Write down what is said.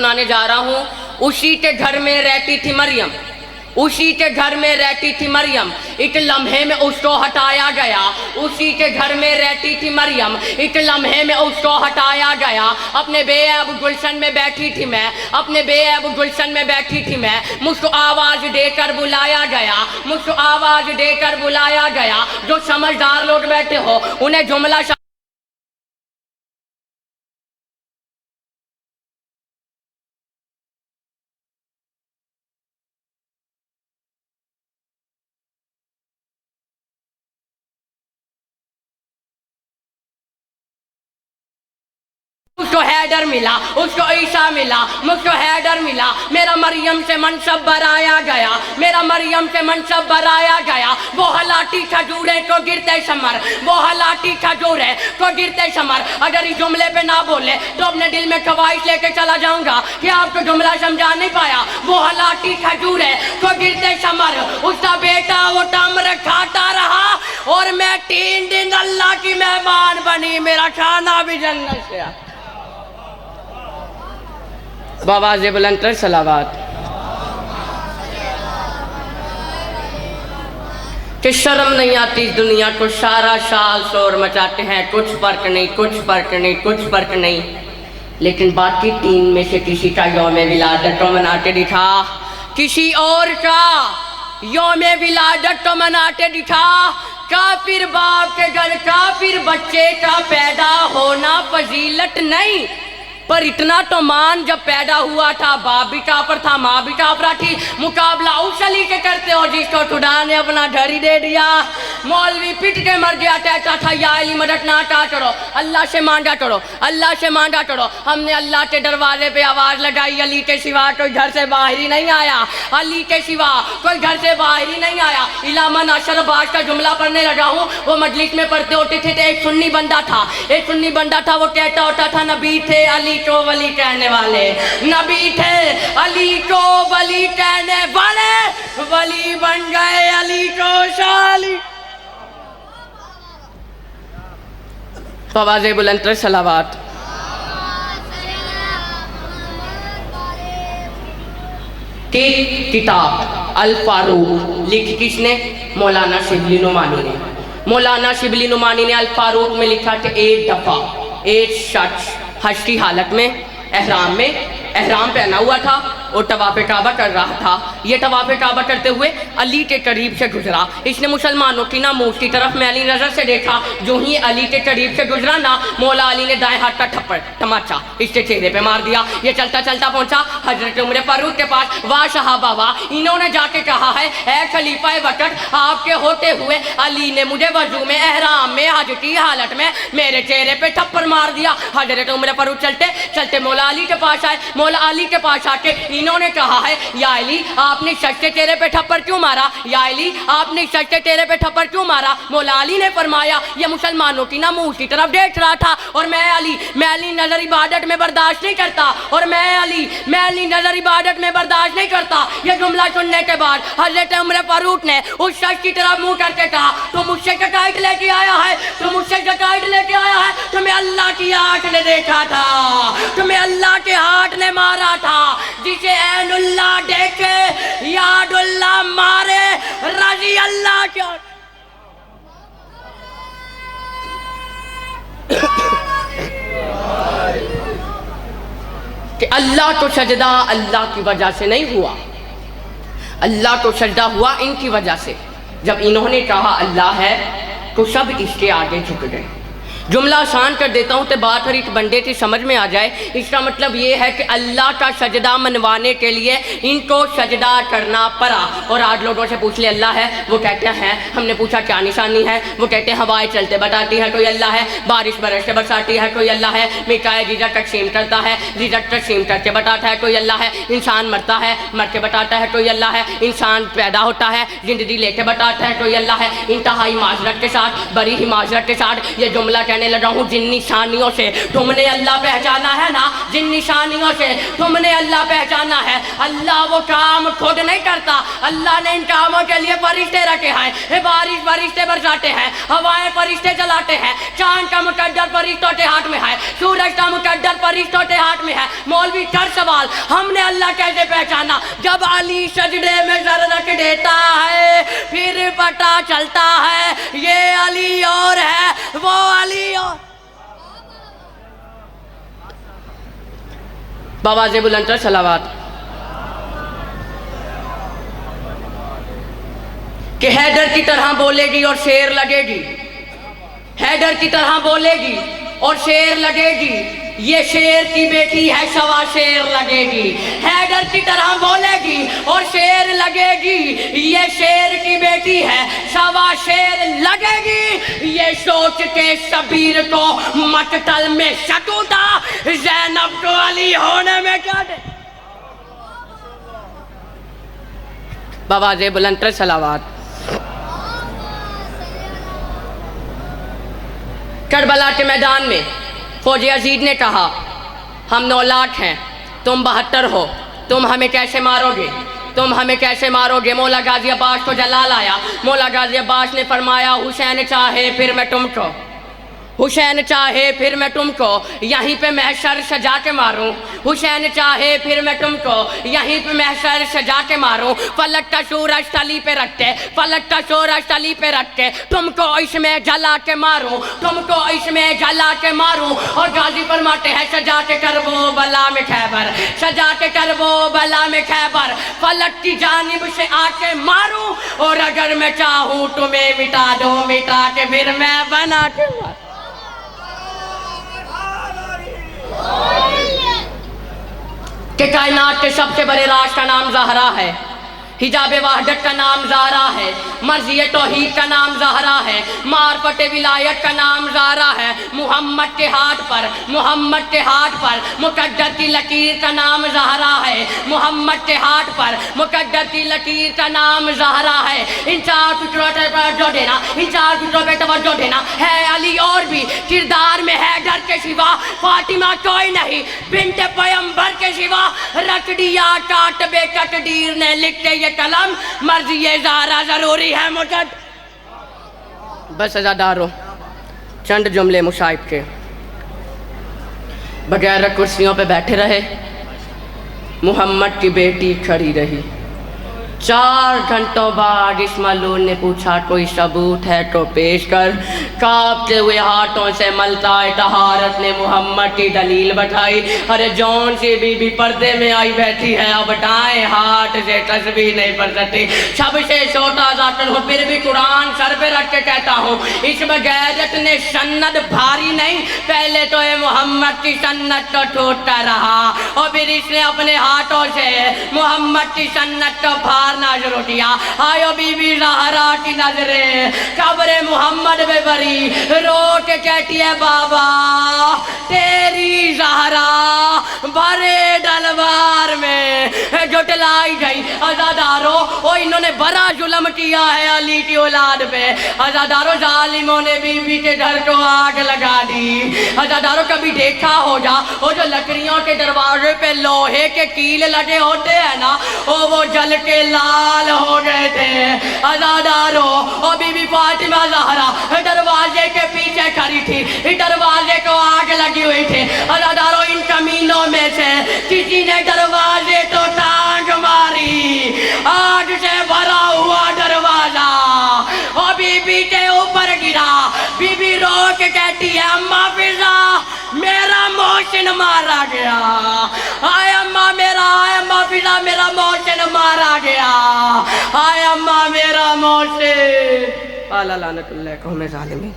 سنانے جا رہا ہوں. اسی کے گھر میں رہتی تھی مریم, اسی کے گھر میں رہتی تھی مریم, ایک لمحے میں اس کو ہٹایا گیا. اسی کے گھر میں رہتی تھی مریم, ایک لمحے میں اس کو ہٹایا گیا. اپنے بے عیب گلشن میں بیٹھی تھی میں, اپنے بے عیب گلشن میں بیٹھی تھی میں, مجھ کو آواز دے کر بلایا گیا, مجھ کو آواز دے کر بلایا گیا. جو سمجھدار لوگ بیٹھے ہو انہیں جملہ اس کو حیدر ملا, اس کو عیسیٰ ملا, مجھ کو حیدر ملا. میرا مریم سے منصب برایا گیا, میرا مریم سے منصب برایا گیا. وہ ہلاٹی کھجورے کو گرتے شمر, وہ ہلاٹی کھجورے کو گرتے شمر. اگر اس جملے پہ نہ بولے تو اپنے دل میں خواہش لے کے چلا جاؤں گا کہ آپ کو جملہ سمجھا نہیں پایا. وہ ہلاٹی کھجورے کو گرتے شمر, اس کا بیٹا وہ تمر کھاتا رہا اور میں 3 دن اللہ کی مہمان بنی, میرا کھانا بھی جنت سے. بآواز بلند تر صلوات. کہ شرم نہیں آتی اس دنیا کو, سارا سال شور مچاتے ہیں, کچھ فرق نہیں, کچھ فرق نہیں, کچھ فرق نہیں. لیکن باقی 3 میں سے کسی کا یوم ولادت تو مناتے دکھا, کسی اور کا یوم ولادت تو مناتے دکھا. کافر باپ کے گھر کافر بچے کا پیدا ہونا فضیلت نہیں, پر اتنا تو مان جب پیدا ہوا تھا باپ بھی کافر تھا, ماں بھی کافرہ تھی. مقابلہ اس علی کے کرتے ہو جس کو خدا نے اپنا گھر ہی دے دیا. مولوی پٹ کے مر گیا, کہتا تھا یا علی مدد نہ کا کرو, اللہ سے مانگا کرو, اللہ سے مانگا کرو. ہم نے اللہ کے دروازے پہ آواز لگائی, علی کے سوا کوئی گھر سے باہر ہی نہیں آیا, علی کے سوا کوئی گھر سے باہر ہی نہیں آیا. علامہ ناصر باز کا جملہ پڑھنے لگا ہوں. وہ مجلس میں پڑھتے ہوتے تھے تو ایک سنی بندہ تھا, ایک سنی بندہ تھا, وہ کہتا ہوتا تھا نبی تھے علی کو ولی کہنے والے, نبی تھے علی کو ولی کہنے والے, ولی بن گئے علی کو شالی. تو آواز بلند تر صلوات. کی کتاب الفاروق لکھی کس نے؟ مولانا شبلی نعمانی نے. مولانا شبلی نعمانی نے الفاروق میں لکھا کہ ایک دفعہ ایک شخص حج کی حالت میں احرام پہنا ہوا تھا اور طواف کعبہ کر رہا تھا. یہ طواف کعبہ کرتے ہوئے علی کے قریب سے گزرا. اس نے مسلمانوں کی ناموس کی طرف میلی نظر سے دیکھا. جو ہی علی کے قریب سے گزرا نا, مولا علی نے دائیں ہاتھ کا تماچا اس کے چہرے پہ مار دیا. یہ چلتا چلتا پہنچا حضرت عمر فاروق کے پاس. واہ صحابہ واہ, انہوں نے جا کے کہا ہے اے خلیفہ وقت آپ کے ہوتے ہوئے علی نے مجھے وضو میں احرام میں حج کی حالت میں میرے چہرے پہ تھپڑ مار دیا. حضرت عمر فاروق چلتے چلتے مولا علی کے پاس آئے. مولا علی کے پاس آ کے انہوں نے کہا ہے یا علی آپ نے شخص کے چہرے پہ تھپڑ کیوں مارا, یا علی آپ نے شخص کے چہرے پہ تھپڑ کیوں مارا. مولا علی نے فرمایا یہ مسلمانوں کی ناموس کی طرف دیکھ رہا تھا اور میں علی نظر عبادت میں برداشت نہیں کرتا, اور میں علی نظر عبادت میں برداشت نہیں کرتا. یہ جملہ سننے کے بعد حضرت عمر فاروق نے اس شخص کی طرف منہ کر کے کہا تو مجھ سے شکایت لے کے آیا ہے, تو مجھ سے شکایت لے کے آیا ہے, تمہیں اللہ کی آنکھ نے دیکھا تھا, تمہیں اللہ کے ہاتھ نے مارا تھا. جسے عین اللہ دیکھے یاد اللہ مارے, رضی اللہ کیا. کہ اللہ کو سجدہ اللہ کی وجہ سے نہیں ہوا, اللہ کو سجدہ ہوا ان کی وجہ سے. جب انہوں نے کہا اللہ ہے تو سب اس کے آگے جھک گئے. جملہ آسان کر دیتا ہوں تو بات ہر ایک بندے کی سمجھ میں آ جائے. اس کا مطلب یہ ہے کہ اللہ کا سجدہ منوانے کے لیے ان کو سجدہ کرنا پڑا. اور آج لوگوں سے پوچھ لے اللہ ہے, وہ کہتے ہیں ہم نے پوچھا کیا نشانی ہے, وہ کہتے ہیں ہوائیں چلتے بتاتی ہے کوئی اللہ ہے, بارش برس سے برساتی ہے کوئی اللہ ہے, میٹھائے رزق تقسیم کرتا ہے رزق تقسیم کر کے بتاتا ہے کوئی اللہ ہے, انسان مرتا ہے مر کے بتاتا ہے کوئی اللہ ہے, انسان پیدا ہوتا ہے زندگی لے کے بتاتا ہے کوئی اللہ ہے. انتہائی معذرت کے ساتھ, بڑی ہی معذرت کے ساتھ یہ جملہ کہنے کہنے لگا ہوں جن نشانیوں سے تم نے اللہ پہچانا ہے نا، جن نشانیوں سے تم نے اللہ پہچانا ہے، اللہ وہ کام خود نہیں کرتا، اللہ نے ان کاموں کے لیے فرشتے رکھے ہیں، بارش فرشتے برساتے ہیں، ہوائیں فرشتے چلاتے ہیں، چاند کا مقدر فرشتوں کے ہاتھ میں ہے، سورج کا مقدر فرشتوں کے ہاتھ میں ہے۔ مولوی کر سوال، ہم نے اللہ کیسے پہچانا؟ جب علی سجدے میں سر رکھ دیتا ہے پھر پتہ چلتا ہے یہ علی اور ہے، وہ علی اور بآواز بلند تر صلوات کہ حیدر کی طرح بولے گی اور شیر لگے گی، حیدر کی طرح بولے گی اور شیر لگے گی، یہ شیر کی بیٹی ہے سوا شیر لگے گی، حیدر کی طرح بولے گی اور شیر لگے گی، یہ شیر کی بیٹی ہے سوا شیر لگے گی، یہ سوچ کے شبیر کو مقتل میں شک تھا، زینب کو علی ہونے میں کیا دے؟ بآواز بلند تر صلوات۔ کربلا کے میدان میں فوج یزید نے کہا ہم 9 لاکھ ہیں، تم 72 ہو، تم ہمیں کیسے مارو گے؟ تم ہمیں کیسے مارو گے؟ مولا غازی عباس کو جلال آیا، مولا غازی عباس نے فرمایا حسین چاہے پھر میں تم کو، حسین چاہے پھر میں تم کو یہیں پہ محشر سجا کے ماروں، حسین چاہے پھر میں تم کو یہیں پہ محشر سجا کے ماروں، فلک کا سورج تلی پہ رکھتے، فلک کا سورج تلی پہ رکھتے، تم کو اس میں جلا کے ماروں، تم کو اس میں جلا کے ماروں۔ اور غازی فرماتے ہیں سجا کے کربو بلا میں خیبر، سجا کے کربو بلا میں خیبر، فلک کی جانب سے آ کے ماروں، اور اگر میں چاہوں تمہیں مٹا دو مٹا کے پھر میں بنا کے ماروں۔ کہ کائنات کے سب سے بڑے راز کا نام زہرا ہے، حجاب وحدت کا نام زہرا ہے، مرضی توحید کا نام زہرا ہے، معرفت ولایت کا نام زہرا ہے، محمد کے ہاتھ پر، محمد کے ہاتھ پر مقدر کی لکیر کا نام زہرا ہے، محمد کے ہاتھ پر مقدر کی لکیر کا نام زہرا ہے۔ ان 4 فکروں پہ توجہ دینا، ان 4 فکروں پہ توجہ دینا ہے علی اور بھی کردار میں حیدر کے سوا فاطمہ کوئی نہیں، بنت پیغمبر کے سوا رکھ دیا کاتب تقدیر نے لکھتے یہ کلم، مرضی زہرا ضروری ہے مقدر۔ بس عزادارو چند جملے مصائب کے، بغیر کرسیوں پہ بیٹھے رہے، محمد کی بیٹی کھڑی رہی، 4 گھنٹوں بعد اس ملعون نے پوچھا کوئی ثبوت ہے تو پیش کر، کانپتے ہوئے ہاتھوں سے ملتائے طہارت نے محمد کی دلیل بتائی، ارے جون سی بی بی پردے میں آئی بیٹھی ہے، اب دائیں ہاتھ سے تسبیح نہیں پڑھ سکتی، سب سے چھوٹا ذاتن ہوں پھر بھی قرآن سر پہ رکھ کے کہتا ہوں، اس میں غیرت نے سند بھاری نہیں، پہلے تو اے محمد کی سنت تو ٹوٹتا رہا، اور پھر اس نے اپنے ہاتھوں سے محمد کی سنت تو بھار شروع کیا۔ آئیو بی بی زہرا کی نظریں قبر محمد میں بری، رو کے کہتی ہے بابا تیری زہرا بڑے ڈلوار میں جھٹلائی گئی۔ عزادارو انہوں نے بڑا ظلم کیا ہے علی کی اولاد پہ، عزادارو ظالموں نے بی بی کے گھر کو آگ لگا دی۔ عزادارو کبھی دیکھا ہوگا وہ جو لکڑیوں کے دروازے پہ لوہے کے کیل لگے ہوتے ہیں نا، وہ جل کے لال ہو گئے تھے۔ عزادارو اور بی بی فاطمہ زہرا دروازے کے پیچھے کھڑی تھی، دروازے کو آگ لگی ہوئی تھی۔ عزادارو ان کمینوں میں سے کسی نے دروازے تو ٹانگ ماری، آگ سے بھرا ہوا دروازہ اور بی بی کے اوپر گرا۔ بی بی رو کے کہتی ہے اماں فضا میرا محسن مارا گیا، آئے اماں میرا، آئے اماں فضا میرا محسن مارا گیا، آئے اماں میرا محسن۔ اعلیٰ لعنت اللہ قوم ظالمین۔